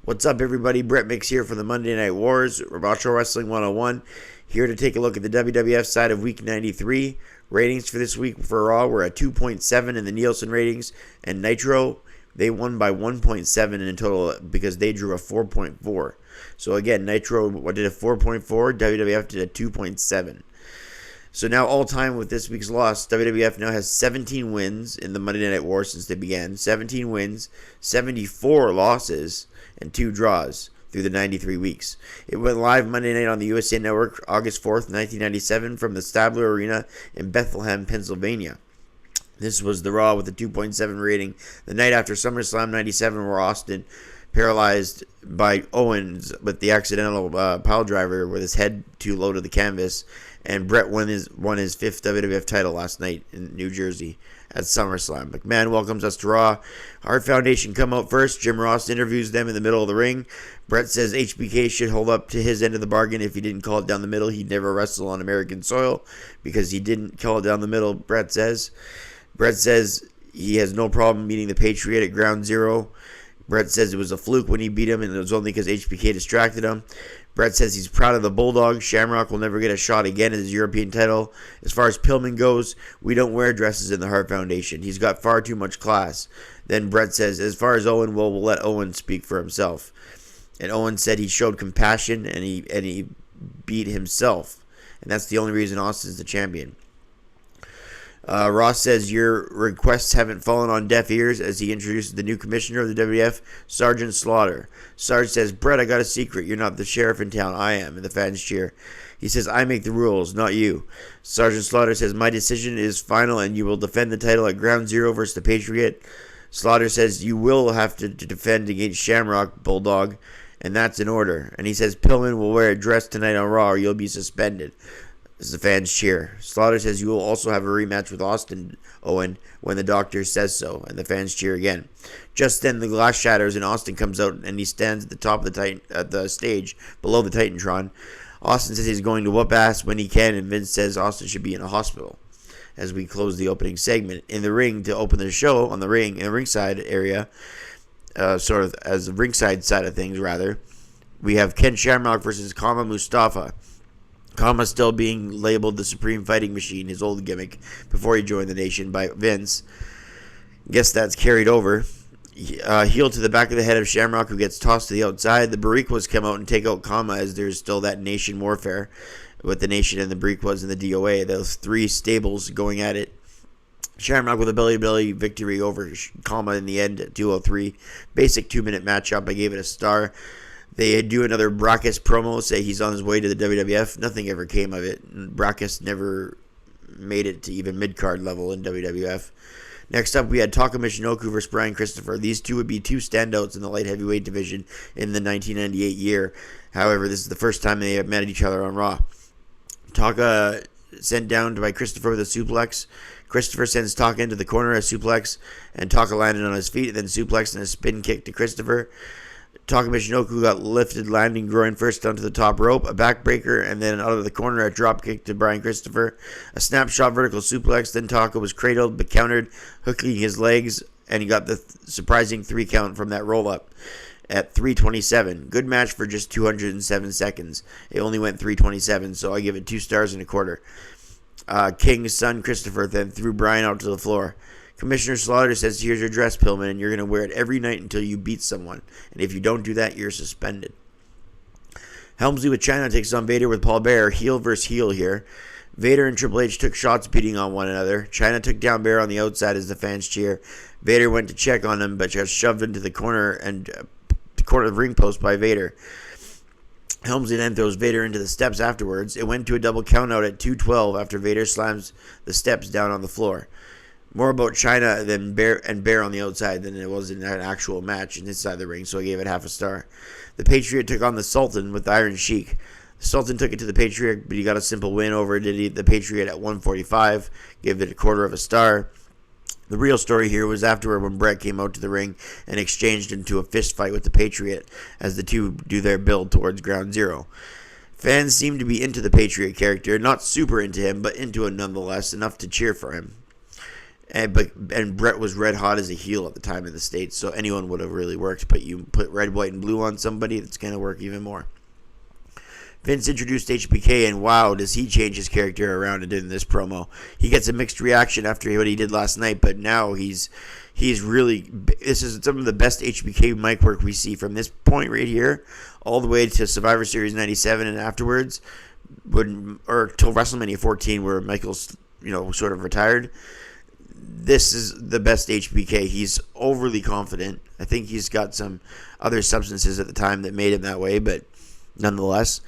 What's up, everybody? Brett Mix here for the Monday Night Wars, Retro Wrestling 101. Here to take a look at the WWF side of Week 93. Ratings for this week for Raw were at 2.7 in the Nielsen ratings, and Nitro, they won by 1.7 in total because they drew a 4.4. So again, Nitro did a 4.4, WWF did a 2.7. So now all time with this week's loss, WWF now has 17 wins in the Monday Night War since they began. 17 wins, 74 losses, and 2 draws through the 93 weeks. It went live Monday night on the USA Network August 4th, 1997 from the Stabler Arena in Bethlehem, Pennsylvania. This was the Raw with a 2.7 rating. The night after SummerSlam 97 where Austin paralyzed by Owens with the accidental pile driver with his head too low to the canvas, and Brett won his 5th WWF title last night in New Jersey at SummerSlam. McMahon welcomes us to Raw. Hart Foundation come out first. Jim Ross interviews them in the middle of the ring. Brett says HBK should hold up to his end of the bargain. If he didn't call it down the middle, he'd never wrestle on American soil because he didn't call it down the middle, Brett says. Brett says he has no problem meeting the Patriot at Ground Zero. Brett says it was a fluke when he beat him, and it was only because HBK distracted him. Brett says he's proud of the Bulldog. Shamrock will never get a shot again at his European title. As far as Pillman goes, we don't wear dresses in the Hart Foundation. He's got far too much class. Then Brett says, as far as Owen, we'll let Owen speak for himself. And Owen said he showed compassion and he beat himself. And that's the only reason Austin's the champion. Ross says your requests haven't fallen on deaf ears as he introduces the new commissioner of the WWF, Sergeant Slaughter. Sarge says, Brett, I got a secret. You're not the sheriff in town. I am. And the fans cheer. He says, I make the rules, not you. Sergeant Slaughter says, my decision is final and you will defend the title at Ground Zero versus the Patriot. Slaughter says, you will have to defend against Shamrock, Bulldog, and that's in order. And he says, Pillman will wear a dress tonight on Raw or you'll be suspended. As the fans cheer. Slaughter says you will also have a rematch with Austin Owen when the doctor says so, and the fans cheer again. Just then, the glass shatters and Austin comes out and he stands at the top of the stage below the Titantron. Austin says he's going to whoop ass when he can, and Vince says Austin should be in a hospital. As we close the opening segment in the ring to open the show on the ring in the ringside area, sort of as the ringside side of things rather, we have Ken Shamrock versus Kama Mustafa. Kama still being labeled the Supreme Fighting Machine, his old gimmick, before he joined the Nation by Vince. Guess that's carried over. Heel to the back of the head of Shamrock, who gets tossed to the outside. The Bariquas come out and take out Kama as there's still that Nation warfare with the Nation and the Bariquas and the DOA. Those three stables going at it. Shamrock with a belly-to-belly victory over Kama in the end at 203. Basic 2-minute matchup. I gave it a star. They do another Brackus promo, say he's on his way to the WWF. Nothing ever came of it. Brackus never made it to even mid-card level in WWF. Next up, we had Taka Michinoku versus Brian Christopher. These two would be two standouts in the light heavyweight division in the 1998 year. However, this is the first time they have met each other on Raw. Taka sent down by Christopher with a suplex. Christopher sends Taka into the corner, a suplex, and Taka landed on his feet, then suplex and a spin kick to Christopher. Taka Michinoku got lifted, landing groin first onto the top rope, a backbreaker, and then out of the corner, a drop kick to Brian Christopher. A snapshot vertical suplex, then Taka was cradled but countered, hooking his legs, and he got the surprising 3 count from that roll-up at 3:27. Good match for just 207 seconds. It only went 3:27, so I give it 2 stars and a quarter. King's son, Christopher, then threw Brian out to the floor. Commissioner Slaughter says, here's your dress, Pillman, and you're going to wear it every night until you beat someone. And if you don't do that, you're suspended. Helmsley with Chyna takes on Vader with Paul Bearer, heel versus heel here. Vader and Triple H took shots beating on one another. Chyna took down Bearer on the outside as the fans cheer. Vader went to check on him, but got shoved into the corner and the corner of the ring post by Vader. Helmsley then throws Vader into the steps afterwards. It went to a double countout at 2:12 after Vader slams the steps down on the floor. More about Chyna than Bear on the outside than it was in an actual match inside the ring, so I gave it half a star. The Patriot took on the Sultan with Iron Sheik. The Sultan took it to the Patriot, but he got a simple win over the Patriot at 145. Gave it a quarter of a star. The real story here was afterward when Brett came out to the ring and exchanged into a fist fight with the Patriot as the two do their build towards Ground Zero. Fans seem to be into the Patriot character, not super into him, but into him nonetheless, enough to cheer for him. And Brett was red hot as a heel at the time in the States, so anyone would have really worked. But you put red, white, and blue on somebody, it's going to work even more. Vince introduced HBK, and wow, does he change his character around in this promo. He gets a mixed reaction after what he did last night, but now he's really, this is some of the best HBK mic work we see from this point right here all the way to Survivor Series 97 and afterwards, or till WrestleMania 14 where Michael's, sort of retired. This is the best HBK. He's overly confident. I think he's got some other substances at the time that made him that way, but nonetheless,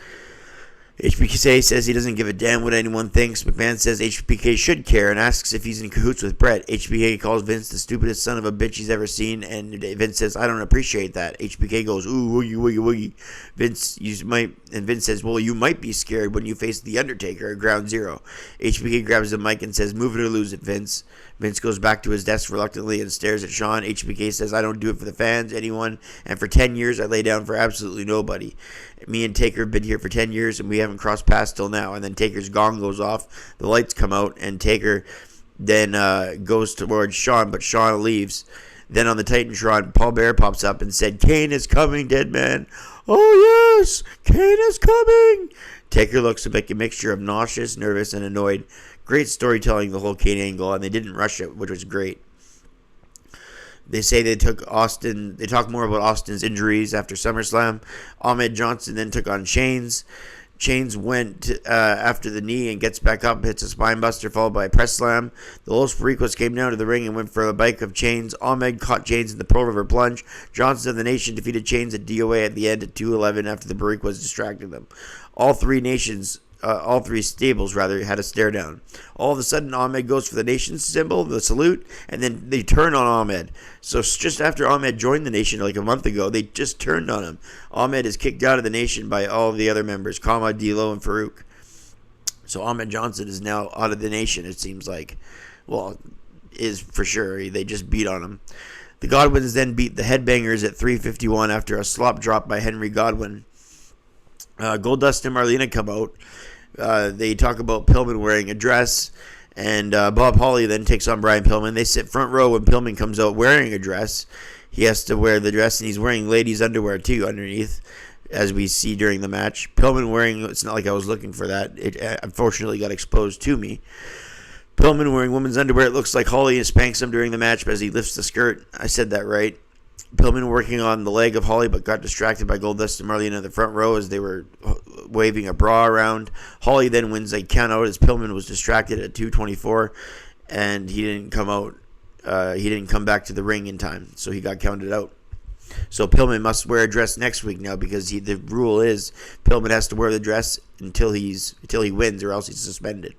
HBK says he doesn't give a damn what anyone thinks. McMahon says HBK should care and asks if he's in cahoots with Brett. HBK calls Vince the stupidest son of a bitch he's ever seen, and Vince says, I don't appreciate that. HBK goes, ooh, woogie, woogie, woogie. Vince says, well, you might be scared when you face The Undertaker at Ground Zero. HBK grabs the mic and says, move it or lose it, Vince. Vince goes back to his desk reluctantly and stares at Shawn. HBK says, I don't do it for the fans, anyone, and for 10 years I lay down for absolutely nobody. Me and Taker have been here for 10 years, and we haven't crossed paths till now. And then Taker's gong goes off, the lights come out, and Taker then goes towards Shawn, but Shawn leaves. Then on the Titantron, Paul Bearer pops up and said, Kane is coming, dead man. Oh, yes, Kane is coming. Taker looks like a mixture of nauseous, nervous, and annoyed. Great storytelling, the whole Kane angle, and they didn't rush it, which was great. They say they talk more about Austin's injuries after SummerSlam. Ahmed Johnson then took on Chains. Chains went after the knee and gets back up, hits a spine buster followed by a press slam. The Los Pericos came down to the ring and went for a bike of Chains. Ahmed caught Chains in the Pearl River Plunge. Johnson of the Nation defeated Chains at DOA at the end at 2:11 after the Pericos distracted them. All three stables had a stare down. All of a sudden, Ahmed goes for the Nation symbol, the salute, and then they turn on Ahmed. So just after Ahmed joined the Nation like a month ago, they just turned on him. Ahmed is kicked out of the Nation by all of the other members, Kama, D'Lo, and Farouk. So Ahmed Johnson is now out of the Nation, it seems like. Well, is for sure. They just beat on him. The Godwins then beat the Headbangers at 3:51 after a slop drop by Henry Godwin. Goldust and Marlena come out. They talk about Pillman wearing a dress, and Bob Holly then takes on Brian Pillman. They sit front row when Pillman comes out wearing a dress. He has to wear the dress, and he's wearing ladies' underwear too underneath, as we see during the match. Pillman wearing, it's not like I was looking for that. It unfortunately got exposed to me. Pillman wearing women's underwear. It looks like Holly spanks him during the match as he lifts the skirt. I said that right. Pillman working on the leg of Holly, but got distracted by Goldust and Marlena in the front row as they were waving a bra around. Holly then wins a count out as Pillman was distracted at 2:24, and he didn't come out. He didn't come back to the ring in time, so he got counted out. So Pillman must wear a dress next week now because the rule is Pillman has to wear the dress until he wins, or else he's suspended.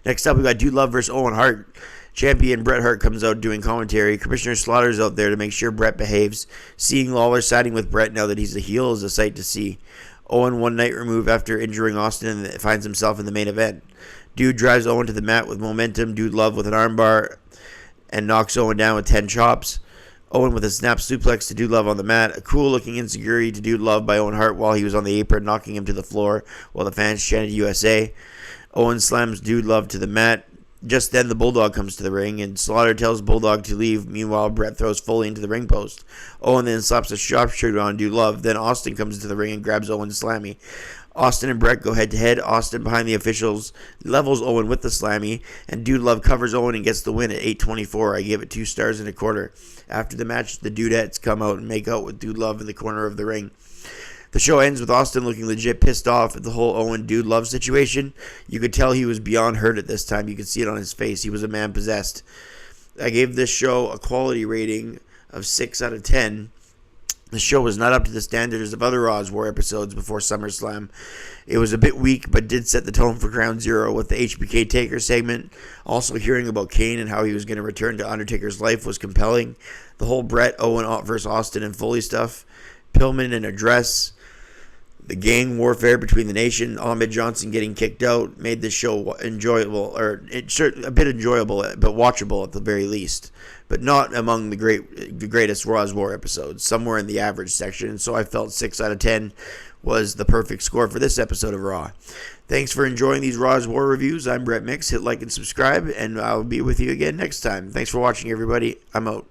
Next up, we got Dude Love versus Owen Hart. Champion Bret Hart comes out doing commentary. Commissioner Slaughter's out there to make sure Bret behaves. Seeing Lawler siding with Bret now that he's a heel is a sight to see. Owen one night removed after injuring Austin and finds himself in the main event. Dude drives Owen to the mat with momentum. Dude Love with an armbar and knocks Owen down with 10 chops. Owen with a snap suplex to Dude Love on the mat. A cool looking insecurity to Dude Love by Owen Hart while he was on the apron, knocking him to the floor while the fans chanted USA. Owen slams Dude Love to the mat. Just then, the Bulldog comes to the ring, and Slaughter tells Bulldog to leave. Meanwhile, Bret throws Foley into the ring post. Owen then slaps a sharpshooter on Dude Love. Then Austin comes into the ring and grabs Owen's slammy. Austin and Bret go head-to-head. Austin, behind the officials, levels Owen with the slammy, and Dude Love covers Owen and gets the win at 8:24. I gave it 2 stars and a quarter. After the match, the Dudettes come out and make out with Dude Love in the corner of the ring. The show ends with Austin looking legit pissed off at the whole Owen Dude Love situation. You could tell he was beyond hurt at this time. You could see it on his face. He was a man possessed. I gave this show a quality rating of 6 out of 10. The show was not up to the standards of other Raw's War episodes before SummerSlam. It was a bit weak, but did set the tone for Ground Zero with the HBK Taker segment. Also, hearing about Kane and how he was going to return to Undertaker's life was compelling. The whole Bret, Owen versus Austin and Foley stuff. Pillman in a dress. The gang warfare between the nation, Ahmed Johnson getting kicked out, made this show enjoyable, or a bit enjoyable, but watchable at the very least. But not among the greatest Raw's War episodes, somewhere in the average section. So I felt 6 out of 10 was the perfect score for this episode of Raw. Thanks for enjoying these Raw's War reviews. I'm Brett Mix. Hit like and subscribe, and I'll be with you again next time. Thanks for watching, everybody. I'm out.